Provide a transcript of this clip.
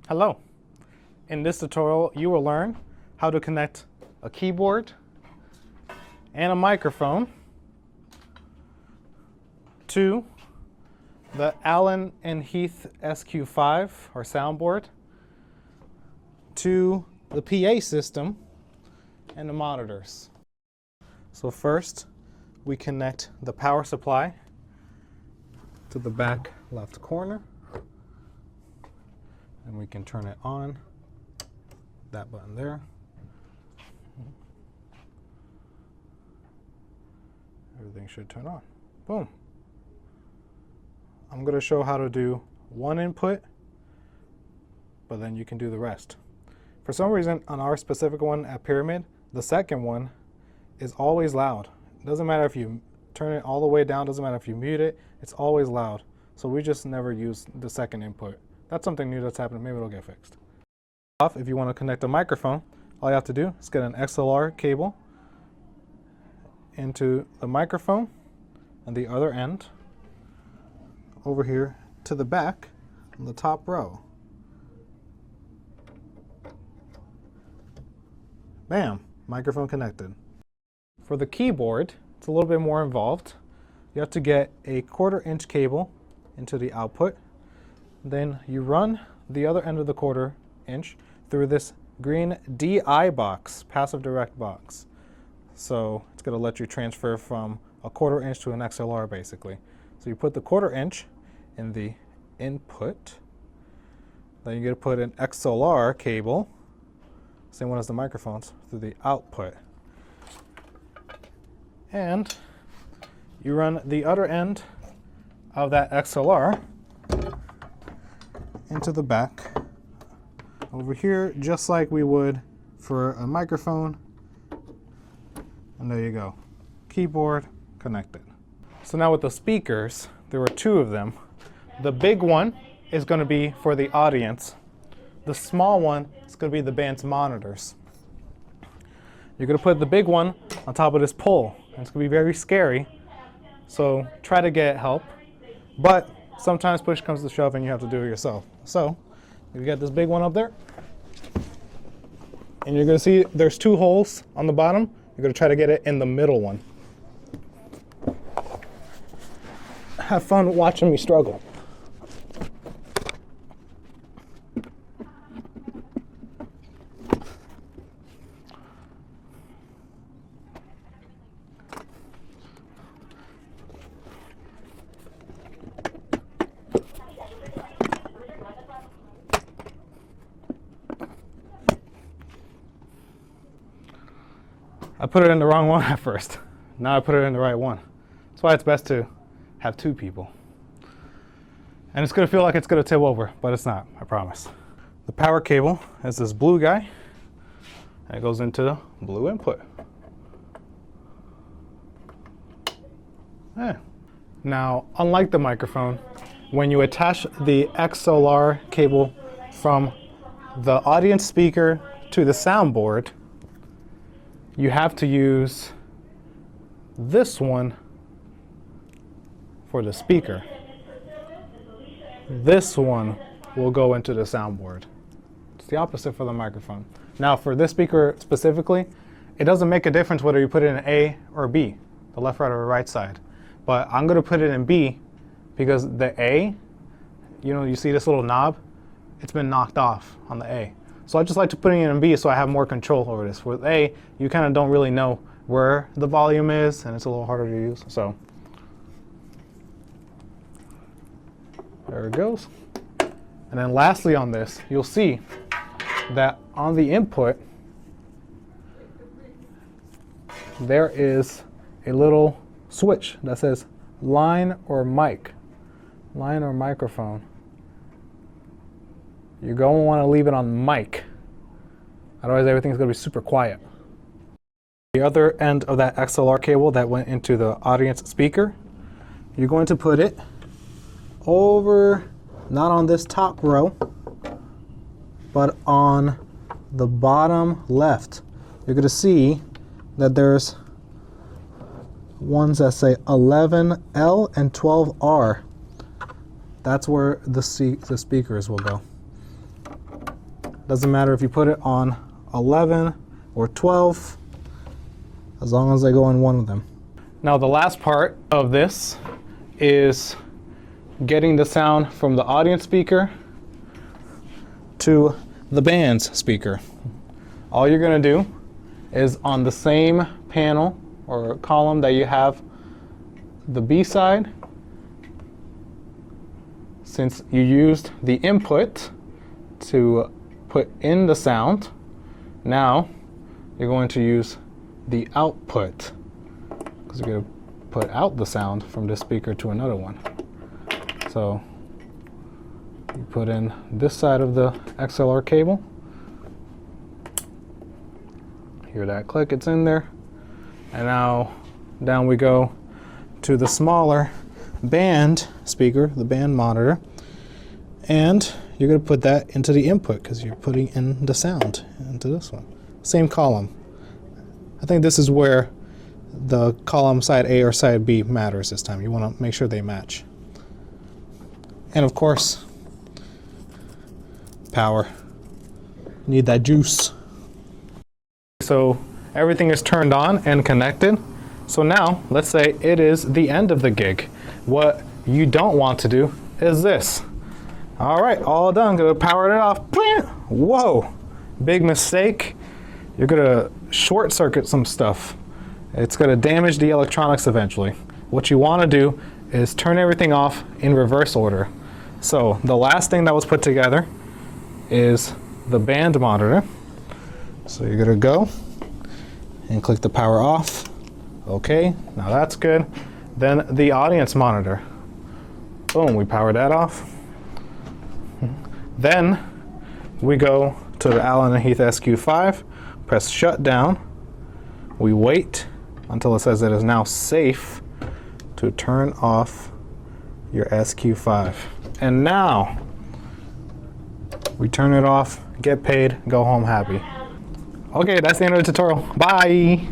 Hello. In this tutorial, you will learn how to connect a keyboard and a microphone to the Allen and Heath SQ5 or soundboard, to the PA system and the monitors. So first, we connect the power supply to the back left corner. And we can turn it on, that button there. Everything should turn on. Boom. I'm going to show how to do one input, but then you can do the rest. For some reason, on our specific one at Pyramid, the second one is always loud. It doesn't matter if you turn it all the way down, doesn't matter if you mute it, it's always loud. So we just never use the second input. That's something new that's happening. Maybe it'll get fixed. If you want to connect a microphone, all you have to do is get an XLR cable into the microphone and the other end over here to the back on the top row. Bam, microphone connected. For the keyboard, it's a little bit more involved. You have to get a 1/4-inch cable into the output. Then you run the other end of the 1/4-inch through this green DI box, passive direct box. So it's going to let you transfer from a 1/4-inch to an XLR basically. So you put the 1/4-inch in the input. Then you're going to put an XLR cable, same one as the microphones, through the output. And you run the other end of that XLR into the back over here, just like we would for a microphone. And there you go. Keyboard connected. So now with the speakers, there were two of them. The big one is going to be for the audience. The small one is going to be the band's monitors. You're going to put the big one on top of this pole. And it's going to be very scary. So try to get help. But sometimes push comes to shove and you have to do it yourself. So you get this big one up there. And you're going to see there's two holes on the bottom. You're going to try to get it in the middle one. Have fun watching me struggle. I put it in the wrong one at first. Now I put it in the right one. That's why it's best to have two people. And it's going to feel like it's going to tip over, but it's not, I promise. The power cable is this blue guy, and it goes into the blue input. Yeah. Now, unlike the microphone, when you attach the XLR cable from the audience speaker to the soundboard, you have to use this one for the speaker. This one will go into the soundboard. It's the opposite for the microphone. Now for this speaker specifically, it doesn't make a difference whether you put it in A or B, the left, right, or right side. But I'm going to put it in B because the A, you see this little knob? It's been knocked off on the A. So I just like to put it in B so I have more control over this. With A, you kind of don't really know where the volume is, and it's a little harder to use. So there it goes. And then lastly on this, you'll see that on the input, there is a little switch that says line or mic, line or microphone. You're going to want to leave it on mic. Otherwise, everything's going to be super quiet. The other end of that XLR cable that went into the audience speaker, you're going to put it over, not on this top row, but on the bottom left. You're going to see that there's ones that say 11L and 12R. That's where the speakers will go. Doesn't matter if you put it on 11 or 12, as long as they go in one of them. Now the last part of this is getting the sound from the audience speaker to the band's speaker. All you're gonna do is on the same panel or column that you have the B side, since you used the input to put in the sound, now you're going to use the output, because you're going to put out the sound from this speaker to another one. So you put in this side of the XLR cable. Hear that click, it's in there. And now down we go to the smaller band speaker, the band monitor. And you're going to put that into the input because you're putting in the sound into this one. Same column. I think this is where the column side A or side B matters this time. You want to make sure they match. And of course, power. You need that juice. So everything is turned on and connected. So now, let's say it is the end of the gig. What you don't want to do is this. All right, all done, gonna power it off. Whoa, big mistake. You're gonna short circuit some stuff. It's gonna damage the electronics eventually. What you wanna do is turn everything off in reverse order. So the last thing that was put together is the band monitor. So you're gonna go and click the power off. Okay, now that's good. Then the audience monitor. Boom, we powered that off. Then we go to the Allen and Heath SQ5, press shut down. We wait until it says it is now safe to turn off your SQ5. And now we turn it off, get paid, go home happy. Okay, that's the end of the tutorial. Bye.